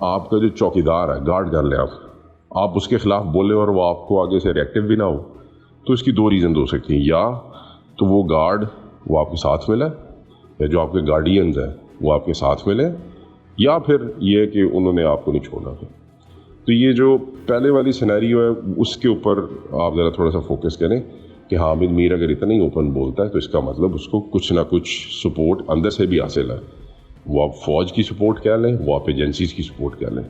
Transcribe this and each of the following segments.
आपका जो चौकीदार है, गार्ड कर लें आप उसके ख़िलाफ़ बोले और वो आपको आगे से रिएक्टिव भी ना हो, तो इसकी दो रीज़न हो सकती हैं। या तो वो गार्ड वो आपके साथ मिले, या जो आपके गार्डियंस हैं वो आपके साथ मिले, या फिर ये कि उन्होंने आपको नहीं छोड़ा। तो ये जो पहले वाली सिनेरियो है उसके ऊपर आप ज़रा थोड़ा सा फोकस करें कि हामिद मीर अगर इतना ही ओपन बोलता है तो इसका मतलब उसको कुछ ना कुछ सपोर्ट अंदर से भी हासिल है। वो आप फ़ौज की सपोर्ट कह लें, वो आप एजेंसीज़ की सपोर्ट कह लें,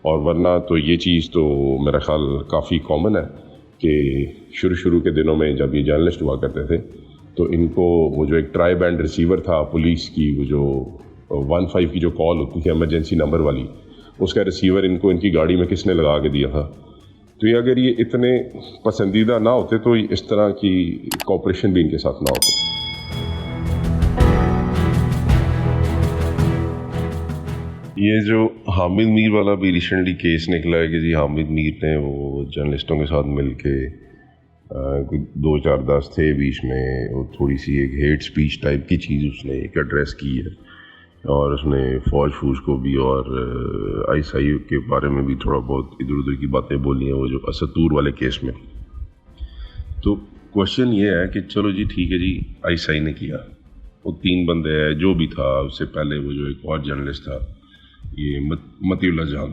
और वरना तो ये चीज़ तो मेरा ख्याल काफ़ी कॉमन है कि शुरू के दिनों में जब ये जर्नलिस्ट हुआ करते थे तो इनको वो जो एक ट्राई बैंड रिसीवर था पुलिस की, वो जो 15 की जो कॉल होती थी इमरजेंसी नंबर वाली, उसका रिसीवर इनको इनकी गाड़ी में किसने लगा के दिया था। तो ये अगर ये इतने पसंदीदा ना होते तो इस तरह की कॉपरेशन भी इनके साथ ना होती। ये जो हामिद मीर वाला भी रिसेंटली केस निकला है कि जी हामिद मीर ने वो जर्नलिस्टों के साथ मिल के कोई 2-4-10 थे बीच में, वो थोड़ी सी एक हेट स्पीच टाइप की चीज़ उसने एक एड्रेस की है, और उसने फौज को भी और ISI के बारे में भी थोड़ा बहुत इधर उधर की बातें बोली हैं वो जो असतूर वाले केस में। तो क्वेश्चन ये है कि चलो जी ठीक है जी, ISI ने किया, वो 3 बंदे हैं जो भी था, उससे पहले वो जो एक और जर्नलिस्ट था ये मतीउल्लाह जान,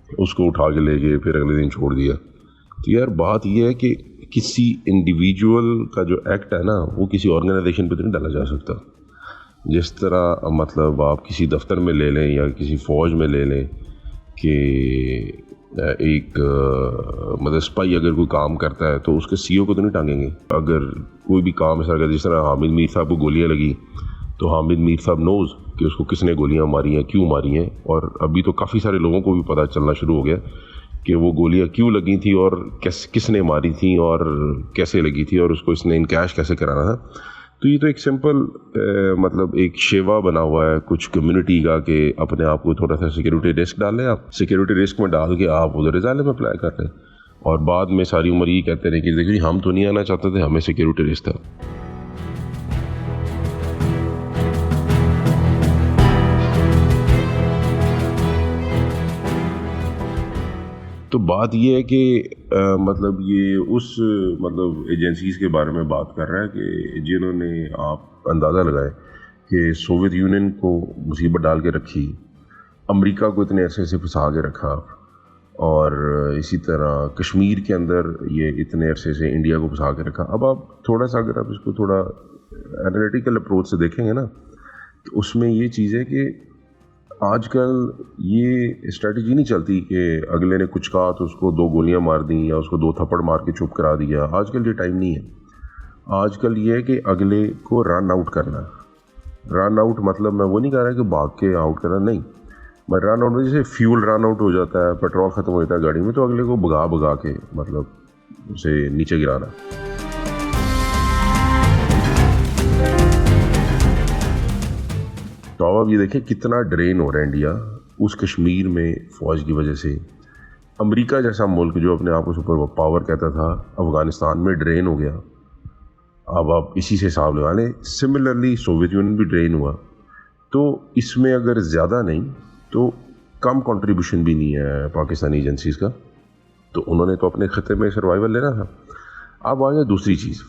उसको उठा के ले गए, फिर अगले दिन छोड़ दिया। तो यार बात ये है कि किसी इंडिविजुअल का जो एक्ट है ना वो किसी ऑर्गेनाइजेशन पे तो नहीं डाला जा सकता। जिस तरह मतलब आप किसी दफ्तर में ले लें या किसी फ़ौज में ले लें कि एक मतलब स्पाई अगर कोई काम करता है तो उसके CEO को तो नहीं टांगेंगे। अगर कोई भी काम ऐसा अगर जिस तरह हामिद मीर साहब को गोलियां लगी तो हामिद मीर साहब नोज़ कि उसको किसने गोलियां मारी हैं, क्यों मारी हैं, और अभी तो काफ़ी सारे लोगों को भी पता चलना शुरू हो गया कि वो गोलियां क्यों लगी थी और किसने मारी थी और कैसे लगी थी और उसको इसने इनकैश कैसे कराना था। तो ये तो एक सिंपल मतलब एक शेवा बना हुआ है कुछ कम्युनिटी का कि अपने आप को थोड़ा सा सिक्योरिटी रिस्क डाल लें, आप सिक्योरिटी रिस्क में डाल के आप उधर रिजाइलम अप्लाई कर लें, और बाद में सारी उम्र ये कहते रहे कि देखिए हम तो नहीं आना चाहते थे, हमें सिक्योरिटी रिस्क था। तो बात ये है कि मतलब ये उस मतलब एजेंसीज़ के बारे में बात कर रहा है कि जिन्होंने आप अंदाज़ा लगाए कि सोवियत यूनियन को मुसीबत डाल के रखी, अमेरिका को इतने अरसे से फंसा के रखा, और इसी तरह कश्मीर के अंदर ये इतने अरसे से इंडिया को फंसा के रखा। अब आप थोड़ा सा अगर आप इसको थोड़ा एनालिटिकल अप्रोच से देखेंगे ना तो उसमें ये चीज़ है कि आजकल ये स्ट्रेटजी नहीं चलती कि अगले ने कुछ कहा तो उसको 2 गोलियां मार दी या उसको 2 थप्पड़ मार के चुप करा दिया। आजकल ये टाइम नहीं है। आजकल ये है कि अगले को रन आउट करना। रन आउट मतलब मैं वो नहीं कह रहा कि भाग के आउट करना, नहीं, मैं रन आउट में जैसे फ्यूल रन आउट हो जाता है, पेट्रोल ख़त्म हो जाता है गाड़ी में, तो अगले को भगा के मतलब उसे नीचे गिराना। तो अब ये देखिए कितना ड्रेन हो रहा है इंडिया उस कश्मीर में फ़ौज की वजह से। अमेरिका जैसा मुल्क जो अपने आप को सुपर पावर कहता था अफ़गानिस्तान में ड्रेन हो गया। अब आप इसी से हिसाब लगा लें, सिमिलरली सोवियत यूनियन भी ड्रेन हुआ। तो इसमें अगर ज़्यादा नहीं तो कम कंट्रीब्यूशन भी नहीं है पाकिस्तानी एजेंसीज़ का, तो उन्होंने तो अपने ख़त्े में सर्वाइवल लेना था। अब आ गया दूसरी चीज़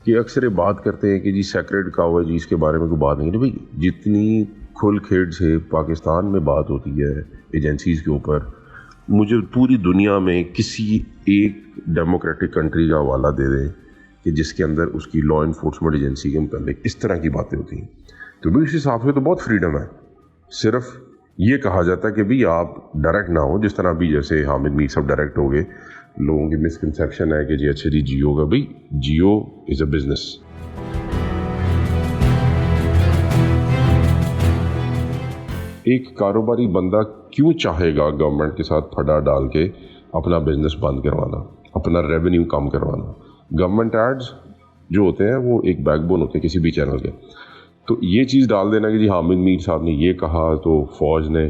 कि अक्सर ये बात करते हैं कि जी सेक्रेड का हुआ जी, इसके बारे में कोई बात नहीं है। भाई जितनी खुल खेड़ से पाकिस्तान में बात होती है एजेंसीज़ के ऊपर, मुझे पूरी दुनिया में किसी एक डेमोक्रेटिक कंट्री का हवाला दे दें कि जिसके अंदर उसकी लॉ इन्फोर्समेंट एजेंसी के मुताबिक इस तरह की बातें होती हैं। तो भी इस हिसाब से तो बहुत फ्रीडम है। सिर्फ ये कहा जाता है कि भाई आप डायरेक्ट ना हो, जिस तरह भी जैसे हामिद मीर सब डायरेक्ट हो गए। लोगों की मिसकंसेप्शन है कि जी अच्छा जी जियो का, भाई जियो इज़ अ बिज़नेस। एक कारोबारी बंदा क्यों चाहेगा गवर्नमेंट के साथ फड़ा डाल के अपना बिजनेस बंद करवाना, अपना रेवेन्यू कम करवाना। गवर्नमेंट एड्स जो होते हैं वो एक बैकबोन होते हैं किसी भी चैनल के। तो ये चीज़ डाल देना कि जी हामिद मीर साहब ने ये कहा तो फ़ौज ने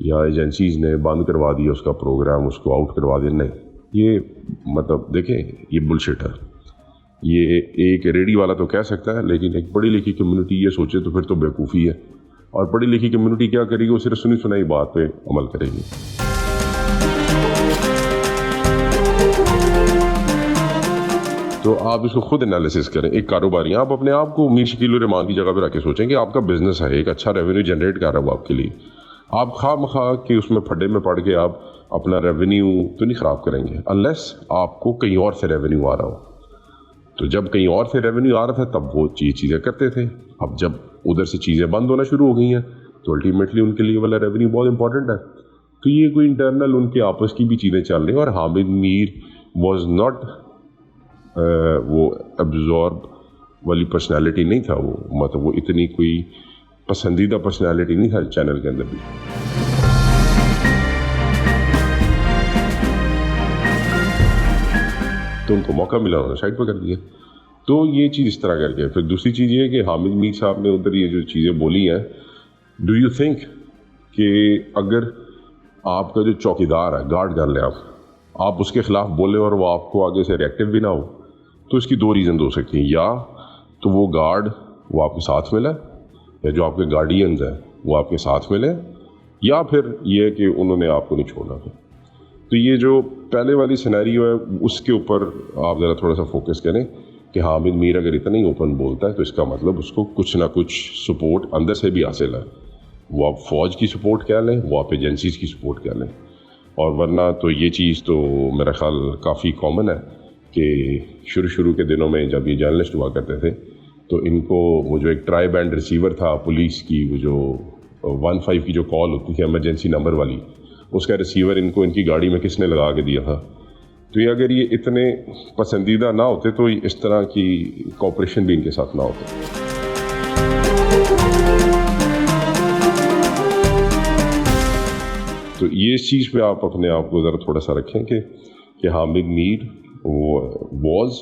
या एजेंसीज़ ने बंद करवा दिया उसका प्रोग्राम, उसको आउट करवा दिया, नहीं, ये मतलब देखें ये बुलशिट है। ये एक रेडी वाला तो कह सकता है, लेकिन एक पढ़ी लिखी कम्युनिटी ये सोचे तो फिर तो बेवकूफ़ी है। और पढ़ी लिखी कम्युनिटी क्या करेगी, वो सिर्फ सुनी सुनाई बात पे अमल करेगी। तो आप इसको खुद एनालिसिस करें। एक कारोबारी, आप अपने आप को मीर शकील रहमान की जगह पे रख के सोचें कि आपका बिजनेस है, एक अच्छा रेवेन्यू जनरेट कर रहा है वो आपके लिए। आप खा के उसमें फड्डे में पड़ के आप अपना रेवेन्यू तो नहीं ख़राब करेंगे, अनलेस आपको कहीं और से रेवेन्यू आ रहा हो। तो जब कहीं और से रेवेन्यू आ रहा था तब वो चीज़ें करते थे। अब जब उधर से चीज़ें बंद होना शुरू हो गई हैं तो अल्टीमेटली उनके लिए वाला रेवेन्यू बहुत इंपॉर्टेंट है। तो ये कोई इंटरनल उनके आपस की भी चीज़ें चल रही हैं। और हामिद मीर वॉज नॉट वो एब्जॉर्ब वाली पर्सनैलिटी नहीं था वो, मतलब वो इतनी कोई पसंदीदा पर्सनैलिटी नहीं था चैनल के अंदर भी। तो उनको मौका मिला, उन्होंने साइड पर कर दिया। तो ये चीज़ इस तरह करके। फिर दूसरी चीज़ ये है कि हामिद मीर साहब ने उधर ये जो चीज़ें बोली हैं, डू यू थिंक कि अगर आपका जो चौकीदार है, गार्ड कर ले आप उसके ख़िलाफ़ बोले और वो आपको आगे से रिएक्टिव भी ना हो, तो इसकी दो रीज़न हो सकती हैं। या तो वो गार्ड वो आपके साथ मिले, या जो आपके गार्डियंस हैं वो आपके साथ मिले, या फिर ये कि उन्होंने आपको नहीं छोड़ा। तो ये जो पहले वाली सिनेरियो है उसके ऊपर आप ज़रा थोड़ा सा फोकस करें कि हामिद मीर अगर इतना ही ओपन बोलता है तो इसका मतलब उसको कुछ ना कुछ सपोर्ट अंदर से भी हासिल है। वो आप फ़ौज की सपोर्ट कह लें, वो आप एजेंसीज़ की सपोर्ट कह लें, और वरना तो ये चीज़ तो मेरा ख्याल काफ़ी कॉमन है कि शुरू के दिनों में जब ये जर्नलिस्ट हुआ करते थे तो इनको वो जो एक ट्राई बैंड रिसीवर था पुलिस की, वो जो 15 की जो कॉल होती थी एमरजेंसी नंबर वाली, उसका रिसीवर इनको इनकी गाड़ी में किसने लगा के दिया था। तो ये अगर ये इतने पसंदीदा ना होते तो इस तरह की कॉपरेशन भी इनके साथ ना होता। तो ये इस चीज़ पे आप अपने आप को ज़रा थोड़ा सा रखें कि Hamid Mir was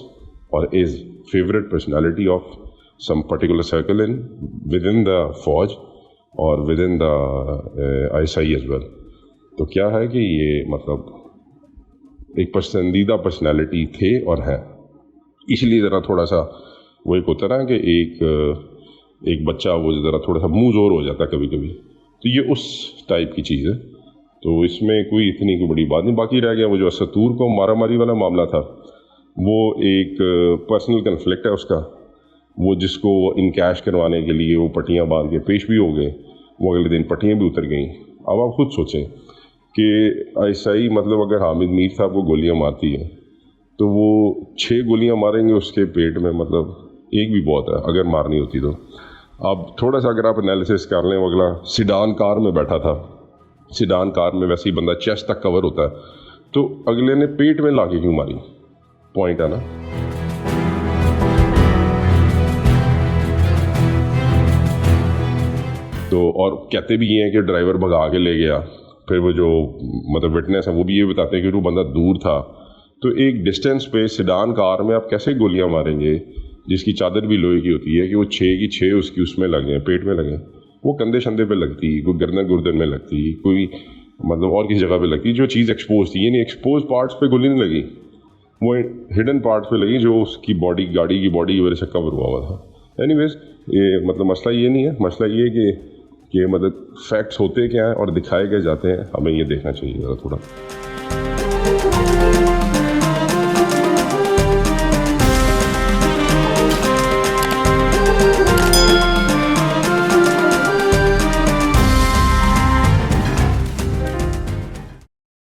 or is favorite personality of some particular circle within the फौज और within the ISI as well। तो क्या है कि ये मतलब एक पसंदीदा पर्सनालिटी थे और हैं, इसलिए ज़रा थोड़ा सा वो एक होता है कि एक बच्चा वो ज़रा थोड़ा सा मुँह ज़ोर हो जाता है कभी कभी, तो ये उस टाइप की चीज़ है। तो इसमें कोई इतनी कोई बड़ी बात नहीं। बाकी रह गया वो जो असतूर को मारामारी वाला मामला था, वो एक पर्सनल कन्फ्लिक्ट है उसका, वो जिसको इनकैश करवाने के लिए वो पट्टियाँ बांध के पेश भी हो गए, वो अगले दिन पट्टियाँ भी उतर गई। अब आप खुद सोचें कि ऐसा ही मतलब अगर हामिद मीर साहब को गोलियाँ मारती है तो वो 6 गोलियाँ मारेंगे उसके पेट में, मतलब एक भी बहुत है अगर मारनी होती तो। अब थोड़ा सा अगर आप एनालिसिस कर लें, वो अगला सिडान कार में बैठा था, सिडान कार में वैसे ही बंदा चेस्ट तक कवर होता है, तो अगले ने पेट में लाके क्यों मारी, पॉइंट है ना। तो और कहते भी ये हैं कि ड्राइवर भगा के ले गया, फिर वो जो मतलब विटनेस है वो भी ये बताते हैं कि वो बंदा दूर था। तो एक डिस्टेंस पे सिडान कार में आप कैसे गोलियां मारेंगे जिसकी चादर भी लोहे की होती है कि वो 6 की 6 उसकी उसमें लगे, पेट में लगे, वो कंधे शंधे पे लगती, कोई गर्दन गुर्दन में लगती, कोई मतलब और किसी जगह पे लगती, जो चीज़ एक्सपोज थी। यानी एक्सपोज पार्ट्स पे गोली नहीं लगी, वो हिडन पार्ट्स पे लगी जो उसकी बॉडी, गाड़ी की बॉडी की वजह से कवर हुआ था। एनीवेज ये मतलब मसला ये नहीं है, मसला ये कि मतलब फैक्ट्स होते क्या हैं और दिखाए गए जाते हैं, हमें ये देखना चाहिए ज़रा थोड़ा।